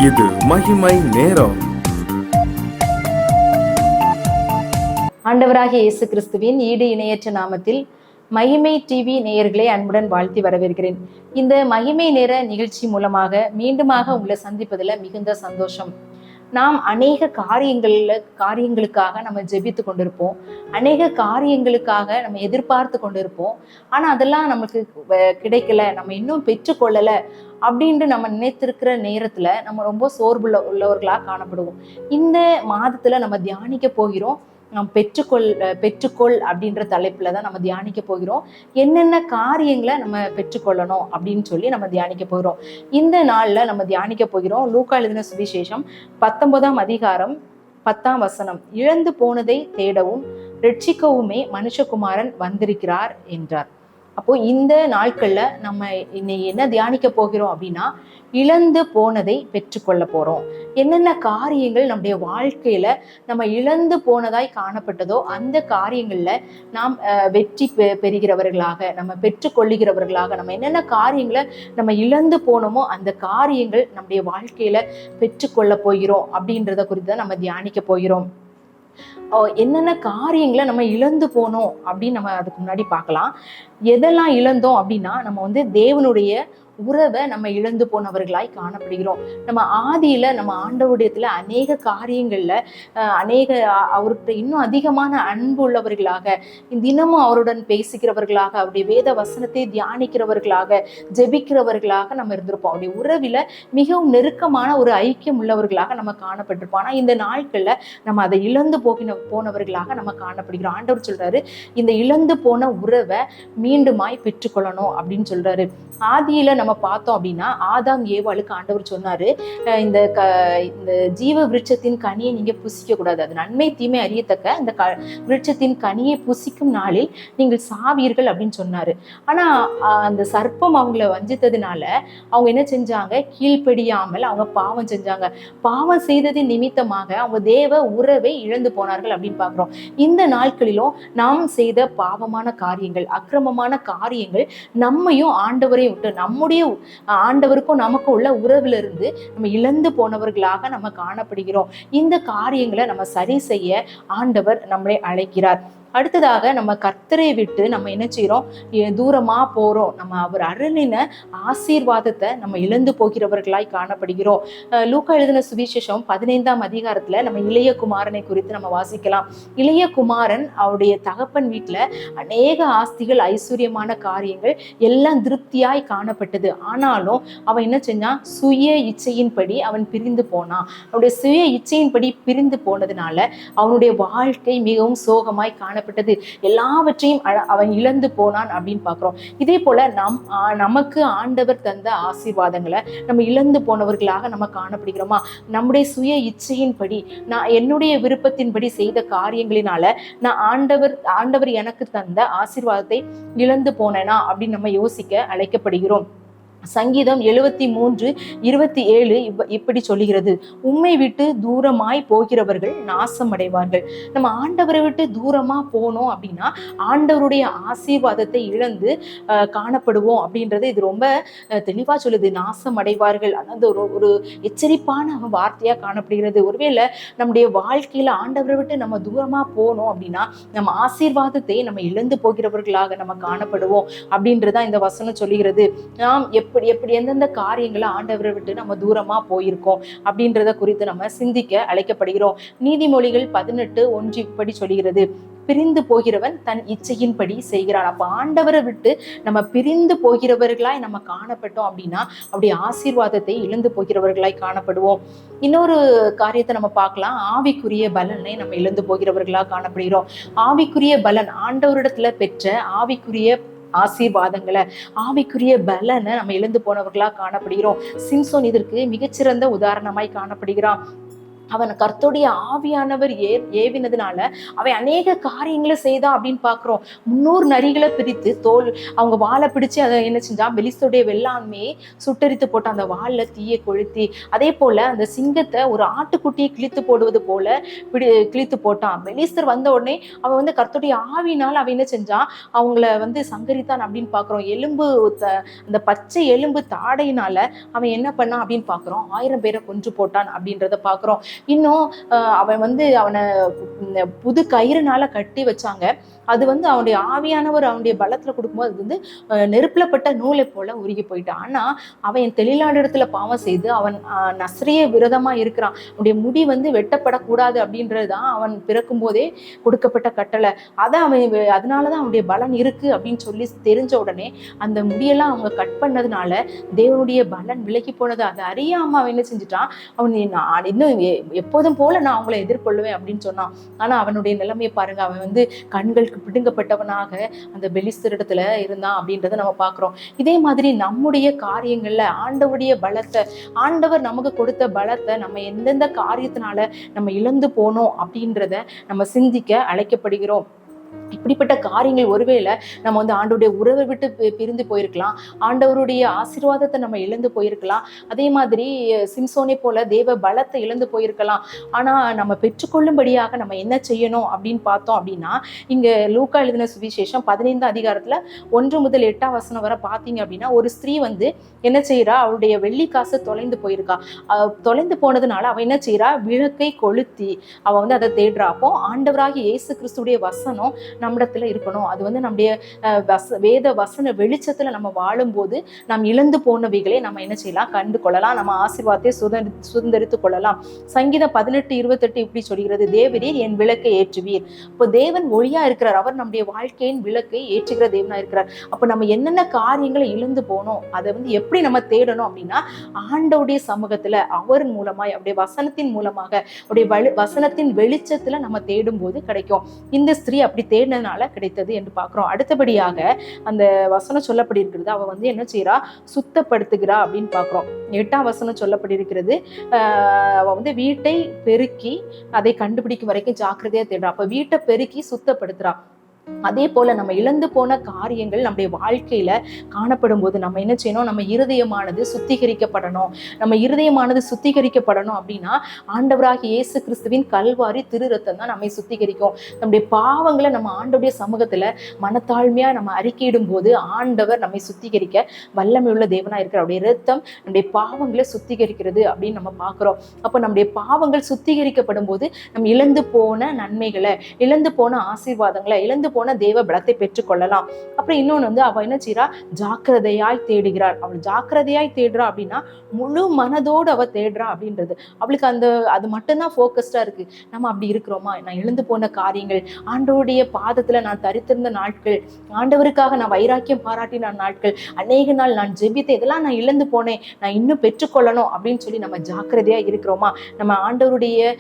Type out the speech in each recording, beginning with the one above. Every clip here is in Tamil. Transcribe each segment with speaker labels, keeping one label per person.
Speaker 1: இது மகிமை நேரம்.
Speaker 2: ஆண்டவராகிய இயேசு கிறிஸ்துவின் ஈடு இணையற்ற நாமத்தில் மகிமை டிவி நேயர்களை அன்புடன் வாழ்த்தி வரவேற்கிறேன். இந்த மகிமை நேர நிகழ்ச்சி மூலமாக மீண்டுமாக உங்களை சந்திப்பதில் மிகுந்த சந்தோஷம். நாம் அநேக காரியங்களுக்காக நம்ம ஜெபித்து கொண்டிருப்போம், அநேக காரியங்களுக்காக நம்ம எதிர்பார்த்து கொண்டிருப்போம். ஆனா அதெல்லாம் நமக்கு கிடைக்கல, நம்ம இன்னும் பெற்றுக்கொள்ளல அப்படின்ட்டு நம்ம நினைத்திருக்கிற நேரத்துல நம்ம ரொம்ப உள்ளவர்களாக காணப்படுவோம். இந்த மாதத்துல நம்ம தியானிக்க போகிறோம், நாம் பெற்றுக்கொள் அப்படின்ற தலைப்புல தான் நம்ம தியானிக்க போகிறோம். என்னென்ன காரியங்களை நம்ம பெற்றுக்கொள்ளணும் அப்படின்னு சொல்லி நம்ம தியானிக்க போகிறோம். இந்த நாள்ல நம்ம தியானிக்க போகிறோம் லூக்கா எழுதின சுவிசேஷம் 19ஆம் அதிகாரம் 10ஆம் வசனம். இழந்து போனதை தேடவும் ரட்சிக்கவுமே மனுஷகுமாரன் வந்திருக்கிறார் என்றார். அப்போ இந்த நாட்கள்ல நம்ம இன்னைக்கு என்ன தியானிக்க போகிறோம் அப்படின்னா, இழந்து போனதை பெற்றுக்கொள்ள போறோம். என்னென்ன காரியங்கள் நம்முடைய வாழ்க்கையில நம்ம இழந்து போனதாய் காணப்பட்டதோ அந்த காரியங்கள்ல நாம் வெற்றி பெறுகிறவர்களாக, நம்ம பெற்றுக்கொள்ளுகிறவர்களாக, நம்ம என்னென்ன காரியங்களை நம்ம இழந்து போனோமோ அந்த காரியங்கள் நம்முடைய வாழ்க்கையில பெற்றுக்கொள்ள போகிறோம் அப்படின்றத குறித்து தான் நம்ம தியானிக்க போகிறோம். என்னென்ன காரியங்களை நம்ம இழந்து போனோம் அப்படின்னு நம்ம அதுக்கு முன்னாடி பார்க்கலாம். எதெல்லாம் இழந்தோம் அப்படின்னா, நம்ம தேவனுடைய உறவை நம்ம இழந்து போனவர்களாய் காணப்படுகிறோம். நம்ம ஆதியில நம்ம ஆண்டவருடையத்துல அநேக காரியங்கள்ல அவர்கிட்ட இன்னும் அதிகமான அன்பு உள்ளவர்களாக, தினமும் அவருடன் பேசுகிறவர்களாக, அவருடைய வேத வசனத்தை தியானிக்கிறவர்களாக, ஜெபிக்கிறவர்களாக நம்ம இருந்திருப்போம். அவருடைய உறவில மிகவும் நெருக்கமான ஒரு ஐக்கியம் உள்ளவர்களாக நம்ம காணப்பட்டிருப்போம். ஆனா இந்த நாட்கள்ல நம்ம அதை இழந்து போனவர்களாக நம்ம காணப்படுகிறோம். ஆண்டவர் சொல்றாரு, இந்த இழந்து போன உறவை மீண்டுமாய் பெற்றுக்கொள்ளணும் அப்படின்னு சொல்றாரு. ஆதியில நம்ம பார்த்தோம் அப்படின்னா, ஆதாம் ஏவாளுக்கு ஆண்டவர் சொன்னாரு, இந்த ஜீவ விருட்சத்தின் கனியை நீங்க புசிக்க கூடாது, அது நன்மை தீமை அறியத்தக்க இந்த விருட்சத்தின் கனியை புசிக்கும் நாளில் நீங்கள் சாவீர்கள் அப்படின்னு சொன்னாரு. ஆனா அந்த சர்ப்பம் அவங்கள வஞ்சித்ததுனால அவங்க என்ன செஞ்சாங்க, கீழ்ப்படியாமல் அவங்க பாவம் செஞ்சாங்க. பாவம் செய்ததின் நிமித்தமாக அவங்க தேவ உறவை இழந்து போனார்கள் அப்படின்னு பார்க்கிறோம். இந்த நாட்களிலும் நாம் செய்த பாவமான காரியங்கள், அக்கிரமமான காரியங்கள் நம்மையும் ஆண்டவரை விட்டு, நம்முடைய ஆண்டவருக்கும் நமக்கும் உள்ள உறவுல இருந்து நம்ம இழந்து போனவர்களாக நம்ம காணப்படுகிறோம். இந்த காரியங்களை நம்ம சரி செய்ய ஆண்டவர் நம்மளை அழைக்கிறார். அடுத்ததாக நம்ம கர்த்தரை விட்டு நம்ம என்ன செய்யறோம், தூரமா போறோம். நம்ம அவர் அருளின ஆசீர்வாதத்தை நம்ம இழந்து போகிறவர்களாய் காணப்படுகிறோம். லூக்கா எழுதின சுவிசேஷம் 15ஆம் அதிகாரத்துல நம்ம இளைய குமாரனை குறித்து நம்ம வாசிக்கலாம். இளைய குமாரன் அவருடைய தகப்பன் வீட்டுல அநேக ஆஸ்திகள், ஐஸ்வர்யமான காரியங்கள் எல்லாம் திருப்தியாய் காணப்பட்டது. ஆனாலும் அவன் என்ன செஞ்சான், சுய இச்சையின்படி அவன் பிரிந்து போனான். அவனுடைய சுய இச்சையின்படி பிரிந்து போனதுனால அவனுடைய வாழ்க்கை மிகவும் சோகமாய் காணப்பட்டது. எல்லாவற்றையும் அவன் இழந்து போனான் அப்படின்னு பார்க்கிறோம். இதே போல நமக்கு ஆண்டவர் தந்த ஆசீர்வாதங்களை நம்ம இழந்து போனவர்களாக நம்ம காணப்படுகிறோமா? நம்முடைய சுய இச்சையின்படி, நான் என்னுடைய விருப்பத்தின்படி செய்த காரியங்களினால நான் ஆண்டவர் எனக்கு தந்த ஆசீர்வாதத்தை இழந்து போனேனா அப்படின்னு நம்ம யோசிக்க அழைக்கப்படுகிறோம். சங்கீதம் 73:27 இப்படி சொல்லுகிறது, உம்மை விட்டு தூரமாய் போகிறவர்கள் நாசம் அடைவார்கள். நம்ம ஆண்டவரை விட்டு தூரமா போனோம் அப்படின்னா ஆண்டவருடைய ஆசீர்வாதத்தை இழந்து காணப்படுவோம் அப்படின்றது இது ரொம்ப தெளிவா சொல்லுது. நாசம் அடைவார்கள், அந்த ஒரு எச்சரிப்பான வார்த்தையா காணப்படுகிறது. ஒருவேளை நம்முடைய வாழ்க்கையில ஆண்டவரை விட்டு நம்ம தூரமா போனோம் அப்படின்னா நம்ம ஆசீர்வாதத்தை நம்ம இழந்து போகிறவர்களாக நம்ம காணப்படுவோம் அப்படின்றதான் இந்த வசனம் சொல்லுகிறது. நாம் எப்படி எந்தெந்த காரியங்களை ஆண்டவரை விட்டு நம்ம தூரமா போயிருக்கோம் அப்படின்றத குறித்து நம்ம சிந்திக்க அழைக்கப்படுகிறோம். நீதிமொழிகள் 18:1 இப்படி சொல்லுகிறது, பிரிந்து போகிறவன் தன் இச்சையின்படி செய்கிறான். அப்ப ஆண்டவரை விட்டு நம்ம பிரிந்து போகிறவர்களாய் நம்ம காணப்பட்டோம் அப்படின்னா அப்படி ஆசீர்வாதத்தை இழந்து போகிறவர்களாய் காணப்படுவோம். இன்னொரு காரியத்தை நம்ம பார்க்கலாம், ஆவிக்குரிய பலனை நம்ம இழந்து போகிறவர்களாக காணப்படுகிறோம். ஆவிக்குரிய பலன், ஆண்டவரிடத்துல பெற்ற ஆவிக்குரிய ஆசீர்வாதங்களை, ஆவிக்குரிய பலனை நம்ம இழந்து போனவர்களா காணப்படுகிறோம். சிம்சோன் இதற்கு மிகச்சிறந்த உதாரணமாய் காணப்படுகிறான். அவன் கர்த்தருடைய ஆவியானவர் ஏவினதுனால அவன் அநேக காரியங்களை செய்தான் அப்படின்னு பாக்குறோம். 300 நரிகளை பிரித்து அவங்க வாழை பிடிச்சு அதை என்ன செஞ்சான், பெலிஸ்தருடைய வெள்ளாண்மையை சுட்டரித்து போட்ட அந்த வாழை தீயை கொளுத்தி, அதே போல அந்த சிங்கத்தை ஒரு ஆட்டுக்குட்டியை கிழித்து போடுவது போல கிழித்து போட்டான். பெலிஸ்தர் வந்த உடனே அவன் கர்த்தருடைய ஆவியினால் அவன் என்ன செஞ்சான், அவங்கள சங்கரித்தான் அப்படின்னு பாக்குறோம். அந்த பச்சை எலும்பு தாடையினால அவன் என்ன பண்ணான் அப்படின்னு பாக்குறோம், 1000 பேரை கொன்று போட்டான் அப்படின்றத பாக்குறோம். இன்னும் அவனை புது கயிறுனால கட்டி வச்சாங்க. அது அவனுடைய ஆவியானவர் அவனுடைய பலத்துல கொடுக்கும்போது அது நெருப்புல பட்ட நூலை போல உருகி போயிட்டான். ஆனா அவன் தெளிலாடிடத்துல பாவம் செய்து அவன் நஸ்ரிய விரதமா இருக்கிறான். அவனுடைய முடி வெட்டப்படக்கூடாது அப்படின்றதுதான் அவன் பிறக்கும் போதே கொடுக்கப்பட்ட கட்டளை. அதனாலதான் அவனுடைய பலன் இருக்கு அப்படின்னு சொல்லி தெரிஞ்ச உடனே அந்த முடியெல்லாம் அவங்க கட் பண்ணதுனால தேவனுடைய பலன் விலகி போனது. அதை அறியாம அவன் என்ன செஞ்சுட்டான், அவன் இன்னும் எப்போதும் போல நான் அவங்கள எதிர்கொள்ளுவேன் அப்படின்னு சொன்னான். ஆனா அவனுடைய நிலைமையை பாருங்க, அவன் கண்களுக்கு பிடுங்கப்பட்டவனாக அந்த பெலிஸ்தரிடத்துல இருந்தான் அப்படின்றத நம்ம பாக்குறோம். இதே மாதிரி நம்முடைய காரியங்கள்ல ஆண்டவருடைய பலத்தை, ஆண்டவர் நமக்கு கொடுத்த பலத்தை நம்ம எந்தெந்த காரியத்தினால நம்ம இழந்து போனோம் அப்படின்றத நம்ம சிந்திக்க அழைக்கப்படுகிறோம். இப்படிப்பட்ட காரியங்கள் ஒருவேளை நம்ம ஆண்டவருடைய உறவை விட்டு பிரிந்து போயிருக்கலாம், ஆண்டவருடைய ஆசீர்வாதத்தை நம்ம இழந்து போயிருக்கலாம், அதே மாதிரி சிம்சோனை போல தேவ பலத்தை இழந்து போயிருக்கலாம். ஆனா நம்ம பெற்றுக்கொள்ளும்படியாக நம்ம என்ன செய்யணும் அப்படின்னு பார்த்தோம் அப்படின்னா, இங்க லூக்கா எழுதின சுவிசேஷம் 15 அதிகாரத்துல 1 முதல் 8 வசனம் வரை பார்த்தீங்க அப்படின்னா, ஒரு ஸ்திரீ என்ன செய்யறா, அவளுடைய வெள்ளி காசு தொலைந்து போயிருக்கா. தொலைந்து போனதுனால அவ என்ன செய்யறா, விளக்கை கொளுத்தி அவ அதை தேடுறா. அப்போ ஆண்டவராகிய இயேசு கிறிஸ்துடைய வசனம் நம்மிடத்துல இருக்கணும். அது நம்முடைய வேத வசன வெளிச்சத்துல நம்ம வாழும்போது நாம் இழந்து போனவைகளை நம்ம என்ன செய்யலாம், கண்டு கொள்ளலாம், நம்ம ஆசீர்வாதத்தை சுதந்திரித்துக் கொள்ளலாம். சங்கீதம் 18:28 இப்படி சொல்கிறது, தேவரீர் என் விளக்கை ஏற்றுவீர். இப்போ தேவன் ஒளியா இருக்கிறார், அவர் நம்முடைய வாழ்க்கையின் விளக்கை ஏற்றுகிற தேவனா இருக்கிறார். அப்ப நம்ம என்னென்ன காரியங்களை இழந்து போனோம், அதை எப்படி நம்ம தேடணும் அப்படின்னா, ஆண்டவருடைய சமூகத்துல அவர் மூலமாய் அவருடைய வசனத்தின் மூலமாக அவருடைய வசனத்தின் வெளிச்சத்துல நம்ம தேடும் போது கிடைக்கும். இந்த ஸ்திரீ அப்படி தேடினதுனால கிடைத்தது என்று பார்க்கிறோம். அடுத்தபடியாக அந்த வசனம் சொல்லப்படி இருக்கிறது, அவ என்ன செய்யறா, சுத்தப்படுத்துகிறா அப்படின்னு பார்க்கிறோம். 8ஆம் வசனம் சொல்லப்படி இருக்கிறது, அவ வீட்டை பெருக்கி அதை கண்டுபிடிக்கும் வரைக்கும் ஜாக்கிரதையா தேடுறா. அப்ப வீட்டை பெருக்கி சுத்தப்படுத்துறா. அதே போல நம்ம இழந்து போன காரியங்கள் நம்முடைய வாழ்க்கையில காணப்படும் போது நம்ம என்ன செய்யணும், நம்ம இருதயமானது சுத்திகரிக்கப்படணும். நம்ம இருதயமானது சுத்திகரிக்கப்படணும் அப்படின்னா ஆண்டவராகிய இயேசு கிறிஸ்துவின் கல்வாரி திரு ரத்தம் தான் நம்மை சுத்திகரிக்கும். நம்முடைய பாவங்களை நம்ம ஆண்டவருடைய சமூகத்துல மனத்தாழ்மையா நம்ம அறிக்கையிடும் போது ஆண்டவர் நம்மை சுத்திகரிக்க வல்லமை உள்ள தேவனா இருக்கிற அவருடைய ரத்தம் நம்முடைய பாவங்களை சுத்திகரிக்கிறது அப்படின்னு நம்ம பார்க்கிறோம். அப்போ நம்முடைய பாவங்கள் சுத்திகரிக்கப்படும் போது நம்ம இழந்து போன நன்மைகளை, இழந்து போன ஆசீர்வாதங்களை, இழந்து போன தேவ பலத்தை பெற்றுக்கொள்ளலாம். அப்புறம் இன்னொன்னு அவ என்ன செய்யறா, ஜாக்கிரதையாய் தேடுகிறார். அவள் ஜாக்கிரதையாய் தேடுறா அப்படின்னா முழு மனதோடு அவ தேடுறா அப்படின்றது. அவளுக்கு அது மட்டும்தான் போக்கஸ்டா இருக்கு. நம்ம அப்படி இருக்கிறோமா? நான் இழந்து போன காரியங்கள், ஆண்டவருடைய பாதத்துல நான் தரித்திருந்த நாட்கள், ஆண்டவருக்காக நான் வைராக்கியம் பாராட்டின நாட்கள், அநேக நாள் நான் ஜெபித்த, இதெல்லாம் நான் இழந்து போனேன், நான் இன்னும் பெற்றுக்கொள்ளணும் அப்படின்னு சொல்லி நம்ம ஜாக்கிரதையா இருக்கிறோமா? நம்ம ஆண்டவருடைய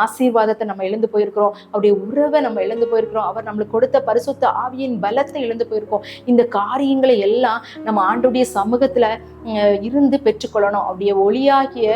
Speaker 2: ஆசீர்வாதத்தை நம்ம இழந்து போயிருக்கிறோம், அவருடைய உறவை நம்ம இழந்து போயிருக்கிறோம், அவர் நம்மளுக்கு கொடுத்த பரிசுத்த ஆவியின் பலத்தை இழந்து போயிருக்கோம். இந்த காரியங்களை எல்லாம் நம்ம ஆண்டவருடைய சமூகத்துல இருந்து பெற்றுக்கொள்ளணும். அப்படியே ஒளியாகிய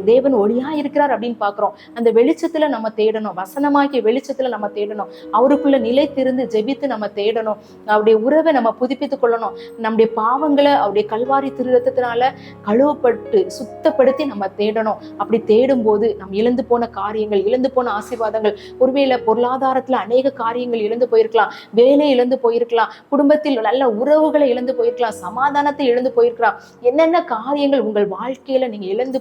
Speaker 2: தேவன் ஒளியா இருக்கிறார் அப்படின்னு பாக்குறோம். அந்த வெளிச்சத்துல நம்ம தேடணும், வசனமாகிய வெளிச்சத்துல நம்ம தேடணும், அவருக்குள்ள நிலைத்திருந்து ஜெபித்து நம்ம தேடணும், அவருடைய உறவை நம்ம புதுப்பித்துக் கொள்ளணும். நம்முடைய பாவங்களை அவருடைய கல்வாரி திருரத்தத்தினால கழுவப்பட்டு சுத்தப்படுத்தி நம்ம தேடணும். அப்படி தேடும் போது நம்ம இழந்து போன காரியங்கள், இழந்து போன ஆசீர்வாதங்கள், ஒருவேளை பொருளாதாரத்துல அநேக காரியங்கள் இழந்து போயிருக்கலாம், வேலை இழந்து போயிருக்கலாம், குடும்பத்தில் நல்ல உறவுகளை இழந்து போயிருக்கலாம், சமாதானத்தை இழந்து போயிருக்கலாம். என்னென்ன காரியங்கள் உங்கள் வாழ்க்கையில நீங்க இழந்து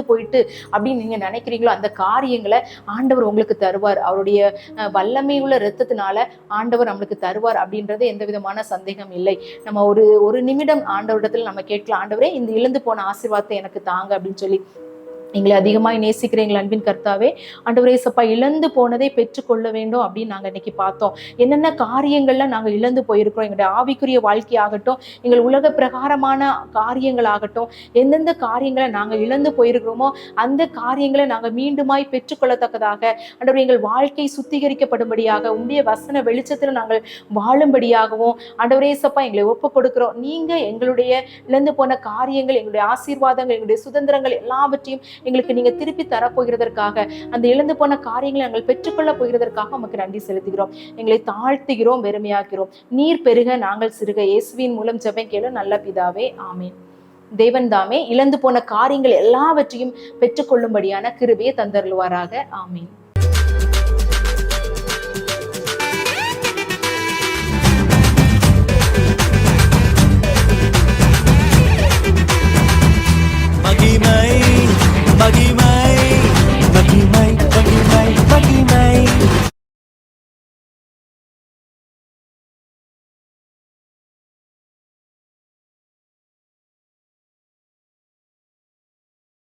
Speaker 2: போயிட்டு அப்படின்னு நீங்க நினைக்கிறீங்களோ அந்த காரியங்களை ஆண்டவர் உங்களுக்கு தருவார். அவருடைய வல்லமை உள்ள இரத்தத்தினால ஆண்டவர் நம்மளுக்கு தருவார் அப்படின்றது எந்த விதமான சந்தேகம் இல்லை. நம்ம ஒரு நிமிடம் ஆண்டவரிடத்துல நம்ம கேட்கலாம், ஆண்டவரே இந்த இழந்து போன ஆசீர்வாதத்தை எனக்கு தாங்க அப்படின்னு சொல்லி. எங்களை அதிகமாய் நேசிக்கிறீங்கள் அன்பின் கர்த்தாவே, ஆண்டவரே இயேசப்பா, இழந்து போனதை பெற்றுக்கொள்ள வேண்டும் அப்படின்னு நாங்கள் இன்னைக்கு பார்த்தோம். என்னென்ன காரியங்கள்ல நாங்கள் இழந்து போயிருக்கிறோம், எங்களுடைய ஆவிக்குரிய வாழ்க்கையாகட்டும், எங்கள் உலக பிரகாரமான காரியங்களாகட்டும், எந்தெந்த காரியங்களை நாங்கள் இழந்து போயிருக்கிறோமோ அந்த காரியங்களை நாங்கள் மீண்டுமாய் பெற்றுக்கொள்ளத்தக்கதாக ஆண்டவரே எங்கள் வாழ்க்கை சுத்திகரிக்கப்படும்படியாக உங்களுடைய வசன வெளிச்சத்தில் நாங்கள் வாழும்படியாகவும் ஆண்டவரே இயேசப்பா எங்களை ஒப்பு கொடுக்கிறோம். நீங்க எங்களுடைய இழந்து போன காரியங்கள், எங்களுடைய ஆசீர்வாதங்கள், எங்களுடைய சுதந்திரங்கள் எல்லாவற்றையும் எங்களுக்கு நீங்க திருப்பி தரப்போகிறதற்காக, அந்த இழந்து போன காரியங்களை நாங்கள் பெற்றுக்கொள்ள போகிறதற்காக உமக்கு நன்றி செலுத்துகிறோம். எங்களை தாழ்த்துகிறோம், வெறுமையாக்கிறோம். நீர் பெருக நாங்கள் சிறுக. இயேசுவின் மூலம் ஜெபம் கேளு நல்ல பிதாவே, ஆமென். தேவன் தாமே இழந்து போன காரியங்கள் எல்லாவற்றையும் பெற்றுக்கொள்ளும்படியான கிருபையை தந்தருள்வாராக. ஆமென்.
Speaker 3: மகிமை மகிமை மகிமை மகிமை மகிமை